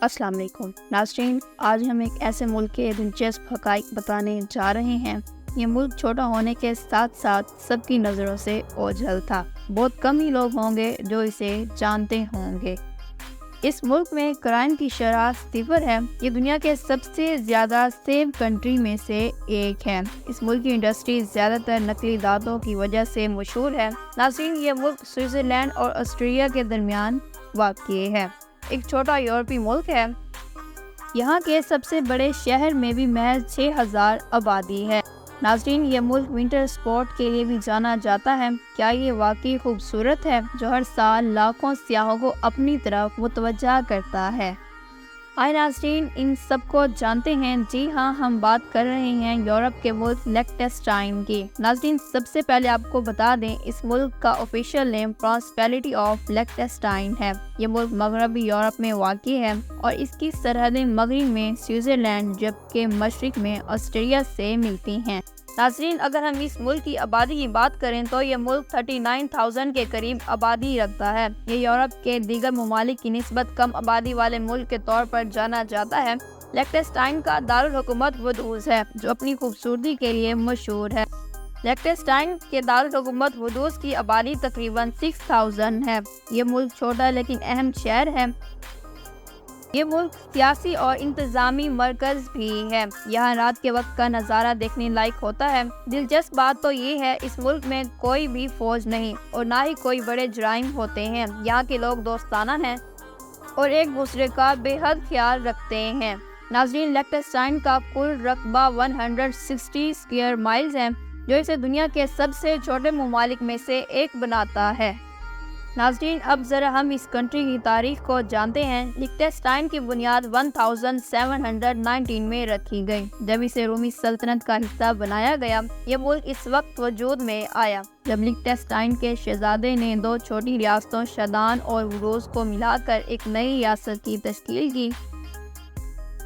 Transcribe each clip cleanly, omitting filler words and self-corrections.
السلام علیکم ناظرین، آج ہم ایک ایسے ملک کے دلچسپ حقائق بتانے جا رہے ہیں۔ یہ ملک چھوٹا ہونے کے ساتھ ساتھ سب کی نظروں سے اوجھل تھا۔ بہت کم ہی لوگ ہوں گے جو اسے جانتے ہوں گے۔ اس ملک میں کرائم کی شرح صفر ہے۔ یہ دنیا کے سب سے زیادہ سیف کنٹری میں سے ایک ہے۔ اس ملک کی انڈسٹری زیادہ تر نقلی دانتوں کی وجہ سے مشہور ہے۔ ناظرین، یہ ملک سوئٹزرلینڈ اور آسٹریلیا کے درمیان واقع ہے۔ ایک چھوٹا یورپی ملک ہے۔ یہاں کے سب سے بڑے شہر میں بھی محض 6000 آبادی ہے۔ ناظرین، یہ ملک ونٹر سپورٹ کے لیے بھی جانا جاتا ہے۔ کیا یہ واقعی خوبصورت ہے جو ہر سال لاکھوں سیاحوں کو اپنی طرف متوجہ کرتا ہے؟ آئے ناظرین، ان سب کو جانتے ہیں۔ جی ہاں، ہم بات کر رہے ہیں یورپ کے ملک لیکٹنسٹائن کی۔ ناظرین، سب سے پہلے آپ کو بتا دیں، اس ملک کا آفیشیل نیم پرنسپیلٹی آف لیکٹنسٹائن ہے۔ یہ ملک مغربی یورپ میں واقع ہے اور اس کی سرحدیں مغرب میں سوئٹزرلینڈ جبکہ مشرق میں آسٹریا سے ملتی ہیں۔ ناظرین، اگر ہم اس ملک کی آبادی کی بات کریں تو یہ ملک 39,000 کے قریب آبادی رکھتا ہے۔ یہ یورپ کے دیگر ممالک کی نسبت کم آبادی والے ملک کے طور پر جانا جاتا ہے۔ لیکٹنسٹائن کا دارالحکومت وودوز ہے جو اپنی خوبصورتی کے لیے مشہور ہے۔ لیکٹنسٹائن کے دارالحکومت وودوز کی آبادی تقریباً 6000 ہے۔ یہ ملک چھوٹا لیکن اہم شہر ہے۔ یہ ملک سیاسی اور انتظامی مرکز بھی ہے۔ یہاں رات کے وقت کا نظارہ دیکھنے لائق ہوتا ہے۔ دلچسپ بات تو یہ ہے، اس ملک میں کوئی بھی فوج نہیں اور نہ ہی کوئی بڑے جرائم ہوتے ہیں۔ یہاں کے لوگ دوستانہ ہیں اور ایک دوسرے کا بے حد خیال رکھتے ہیں۔ ناظرین، لیکٹنسٹائن کا کل رقبہ 160 اسکوائر مائلز ہے جو اسے دنیا کے سب سے چھوٹے ممالک میں سے ایک بناتا ہے۔ ناظرین، اب ذرا ہم اس کنٹری کی تاریخ کو جانتے ہیں۔ لیکٹنسٹائن کی بنیاد 1719 میں رکھی گئی جب اسے رومی سلطنت کا حصہ بنایا گیا۔ یہ ملک اس وقت وجود میں آیا جب لیکٹنسٹائن کے شہزادے نے دو چھوٹی ریاستوں شادان اور وروز کو ملا کر ایک نئی ریاست کی تشکیل کی۔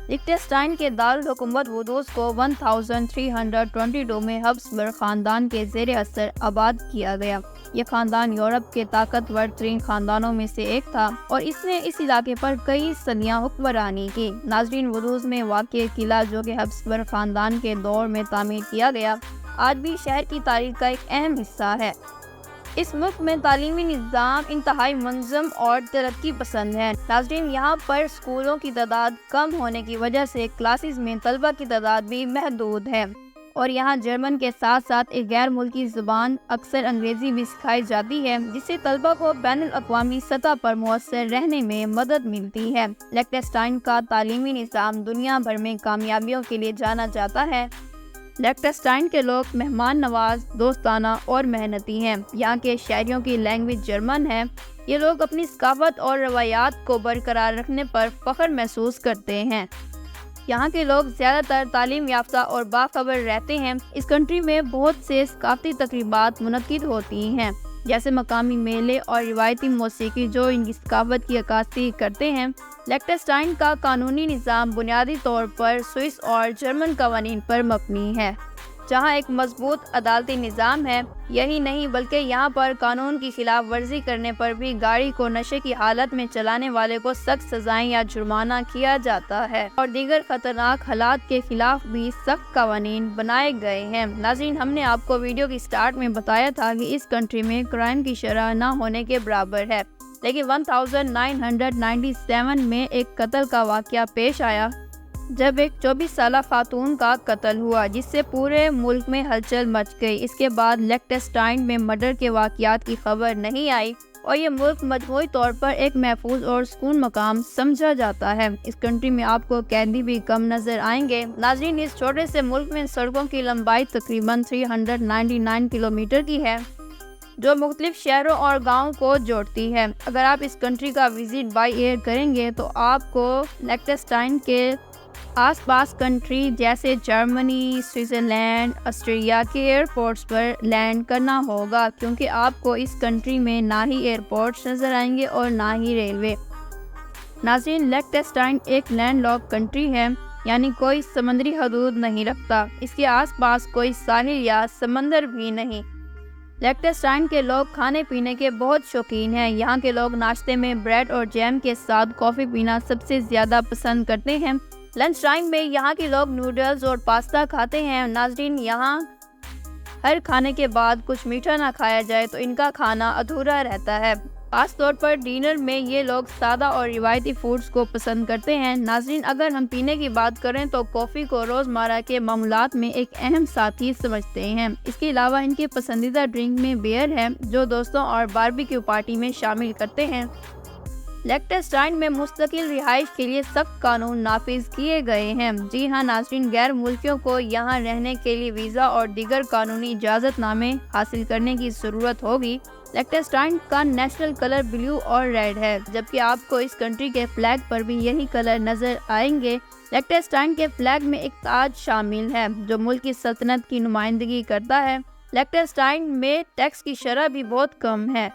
لیکٹنسٹائن کے دارالحکومت وودوز کو 1322 میں ہبسبرگ خاندان کے زیر اثر آباد کیا گیا۔ یہ خاندان یورپ کے طاقتور ترین خاندانوں میں سے ایک تھا اور اس نے اس علاقے پر کئی صدیاں حکمرانی کی۔ ناظرین، وودوز میں واقع قلعہ جو کہ ہبسبرگ خاندان کے دور میں تعمیر کیا گیا، آج بھی شہر کی تاریخ کا ایک اہم حصہ ہے۔ اس ملک میں تعلیمی نظام انتہائی منظم اور ترقی پسند ہے۔ ناظرین، یہاں پر اسکولوں کی تعداد کم ہونے کی وجہ سے کلاسز میں طلبہ کی تعداد بھی محدود ہے اور یہاں جرمن کے ساتھ ساتھ ایک غیر ملکی زبان اکثر انگریزی بھی سکھائی جاتی ہے جس سے طلبہ کو بین الاقوامی سطح پر مؤثر رہنے میں مدد ملتی ہے۔ لیکٹنسٹائن کا تعلیمی نظام دنیا بھر میں کامیابیوں کے لیے جانا جاتا ہے۔ لیکٹنسٹائن کے لوگ مہمان نواز، دوستانہ اور محنتی ہیں۔ یہاں کے شہریوں کی لینگویج جرمن ہے۔ یہ لوگ اپنی ثقافت اور روایات کو برقرار رکھنے پر فخر محسوس کرتے ہیں۔ یہاں کے لوگ زیادہ تر تعلیم یافتہ اور باخبر رہتے ہیں۔ اس کنٹری میں بہت سے ثقافتی تقریبات منعقد ہوتی ہیں جیسے مقامی میلے اور روایتی موسیقی جو ان کی ثقافت کی عکاسی کرتے ہیں۔ لیکٹنسٹائن کا قانونی نظام بنیادی طور پر سوئس اور جرمن قوانین پر مبنی ہے، جہاں ایک مضبوط عدالتی نظام ہے۔ یہی نہیں بلکہ یہاں پر قانون کی خلاف ورزی کرنے پر بھی گاڑی کو نشے کی حالت میں چلانے والے کو سخت سزائیں یا جرمانہ کیا جاتا ہے اور دیگر خطرناک حالات کے خلاف بھی سخت قوانین بنائے گئے ہیں۔ ناظرین، ہم نے آپ کو ویڈیو کی سٹارٹ میں بتایا تھا کہ اس کنٹری میں کرائم کی شرح نہ ہونے کے برابر ہے، لیکن 1997 میں ایک قتل کا واقعہ پیش آیا جب ایک 24 سالہ خاتون کا قتل ہوا جس سے پورے ملک میں ہلچل مچ گئی۔ اس کے بعد لیکٹنسٹائن میں مرڈر کے واقعات کی خبر نہیں آئی اور یہ ملک مجموعی طور پر ایک محفوظ اور سکون مقام سمجھا جاتا ہے۔ اس کنٹری میں آپ کو قیدی بھی کم نظر آئیں گے۔ ناظرین، اس چھوٹے سے ملک میں سڑکوں کی لمبائی تقریباً 399 کلومیٹر کی ہے جو مختلف شہروں اور گاؤں کو جوڑتی ہے۔ اگر آپ اس کنٹری کا وزٹ بائی ایئر کریں گے تو آپ کو لیکٹنسٹائن کے آس پاس کنٹری جیسے جرمنی، سوئٹزرلینڈ، آسٹریا کے ایئرپورٹس پر لینڈ کرنا ہوگا کیونکہ آپ کو اس کنٹری میں نہ ہی ایئرپورٹس نظر آئیں گے اور نہ ہی ریلوے۔ ناظرین، لیکٹنسٹائن ایک لینڈ لاک کنٹری ہے، یعنی کوئی سمندری حدود نہیں رکھتا۔ اس کے آس پاس کوئی ساحل یا سمندر بھی نہیں۔ لیکٹسٹائن کے لوگ کھانے پینے کے بہت شوقین ہیں۔ یہاں کے لوگ ناشتے میں بریڈ اور جیم کے ساتھ کافی پینا سب سے زیادہ پسند کرتے ہیں۔ لنچ ٹائم میں یہاں کے لوگ نوڈلز اور پاستا کھاتے ہیں۔ ناظرین، یہاں ہر کھانے کے بعد کچھ میٹھا نہ کھایا جائے تو ان کا کھانا ادھورا رہتا ہے۔ خاص طور پر ڈنر میں یہ لوگ سادہ اور روایتی فوڈز کو پسند کرتے ہیں۔ ناظرین، اگر ہم پینے کی بات کریں تو کافی کو روزمرہ کے معمولات میں ایک اہم ساتھی سمجھتے ہیں۔ اس کے علاوہ ان کے پسندیدہ ڈرنک میں بیئر ہے، جو دوستوں اور باربیکیو پارٹی میں شامل کرتے ہیں۔ لیکٹسٹائن میں مستقل رہائش کے لیے سخت قانون نافذ کیے گئے ہیں۔ جی ہاں ناظرین، غیر ملکیوں کو یہاں رہنے کے لیے ویزا اور دیگر قانونی اجازت نامے حاصل کرنے کی ضرورت ہوگی۔ لیکٹسٹائن کا نیشنل کلر بلیو اور ریڈ ہے، جبکہ آپ کو اس کنٹری کے فلیگ پر بھی یہی کلر نظر آئیں گے۔ لیکٹسٹائن کے فلیگ میں ایک تاج شامل ہے، جو ملک کی سلطنت کی نمائندگی کرتا ہے۔ لیکٹسٹائن میں ٹیکس کی شرح بھی بہت کم ہے،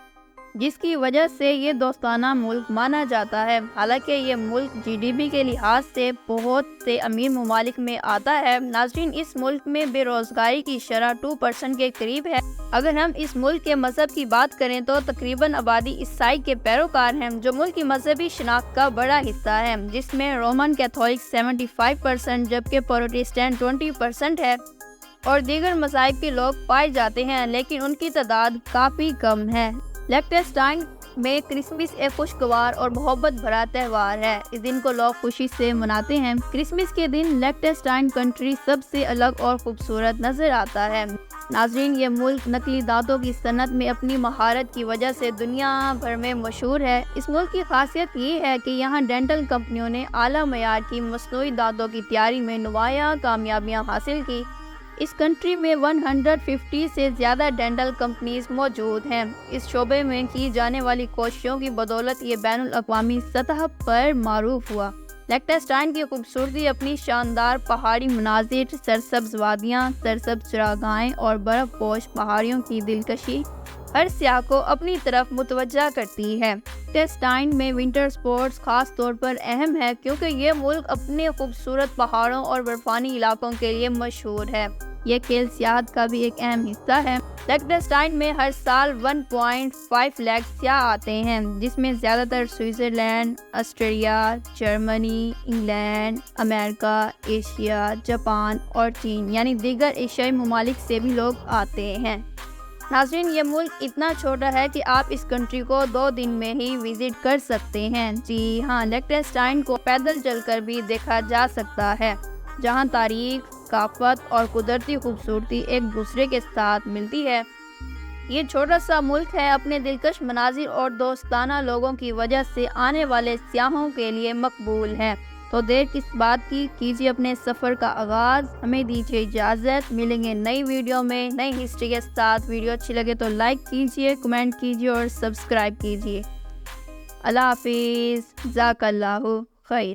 جس کی وجہ سے یہ دوستانہ ملک مانا جاتا ہے۔ حالانکہ یہ ملک جی ڈی پی کے لحاظ سے بہت سے امیر ممالک میں آتا ہے۔ ناظرین، اس ملک میں بے روزگاری کی شرح 2% کے قریب ہے۔ اگر ہم اس ملک کے مذہب کی بات کریں تو تقریباً آبادی عیسائی کے پیروکار ہیں، جو ملک کی مذہبی شناخت کا بڑا حصہ ہے، جس میں رومن کیتھولک 75%، جبکہ پروٹسٹنٹ 20% ہے، اور دیگر مذاہب کے لوگ پائے جاتے ہیں، لیکن ان کی تعداد کافی کم ہے۔ لیکٹسٹائن میں کرسمس ایک خوشگوار اور محبت بھرا تہوار ہے۔ اس دن کو لوگ خوشی سے مناتے ہیں۔ کرسمس کے دن لیکٹسٹائن کنٹری سب سے الگ اور خوبصورت نظر آتا ہے۔ ناظرین، یہ ملک نقلی دانتوں کی صنعت میں اپنی مہارت کی وجہ سے دنیا بھر میں مشہور ہے۔ اس ملک کی خاصیت یہ ہے کہ یہاں ڈینٹل کمپنیوں نے اعلیٰ معیار کی مصنوعی دانتوں کی تیاری میں نمایاں کامیابیاں حاصل کی۔ اس کنٹری میں 150 سے زیادہ ڈینٹل کمپنیز موجود ہیں۔ اس شعبے میں کی جانے والی کوششوں کی بدولت یہ بین الاقوامی سطح پر معروف ہوا۔ لیکٹسٹائن کی خوبصورتی اپنی شاندار پہاڑی مناظر، سرسبز وادیاں، سرسبز چراگاہیں اور برف پوش پہاڑیوں کی دلکشی ہر سیاح کو اپنی طرف متوجہ کرتی ہے۔ لیکٹسٹائن میں ونٹر سپورٹس خاص طور پر اہم ہے، کیونکہ یہ ملک اپنے خوبصورت پہاڑوں اور برفانی علاقوں کے لیے مشہور ہے۔ یہ کھیل سیاحت کا بھی ایک اہم حصہ ہے۔ لیکٹسٹائن میں ہر سال 1.5 لاکھ سیاح آتے ہیں، جس میں زیادہ تر سوئٹزرلینڈ، آسٹریا، جرمنی، انگلینڈ، امریکہ، ایشیا، جاپان اور چین یعنی دیگر ایشیائی ممالک سے بھی لوگ آتے ہیں۔ ناظرین، یہ ملک اتنا چھوٹا ہے کہ آپ اس کنٹری کو 2 دن میں ہی وزٹ کر سکتے ہیں۔ جی ہاں، لیکٹسٹائن کو پیدل چل کر بھی دیکھا جا سکتا ہے، جہاں تاریخ، ثقافت اور قدرتی خوبصورتی ایک دوسرے کے ساتھ ملتی ہے۔ یہ چھوٹا سا ملک ہے، اپنے دلکش مناظر اور دوستانہ لوگوں کی وجہ سے آنے والے سیاحوں کے لیے مقبول ہے۔ تو دیر کس بات کی، کیجیے اپنے سفر کا آغاز۔ ہمیں دیجیے اجازت، ملیں گے نئی ویڈیو میں نئی ہسٹری کے ساتھ۔ ویڈیو اچھی لگے تو لائک کیجیے، کمنٹ کیجیے اور سبسکرائب کیجیے۔ اللہ حافظ، جزاک اللہ خیر۔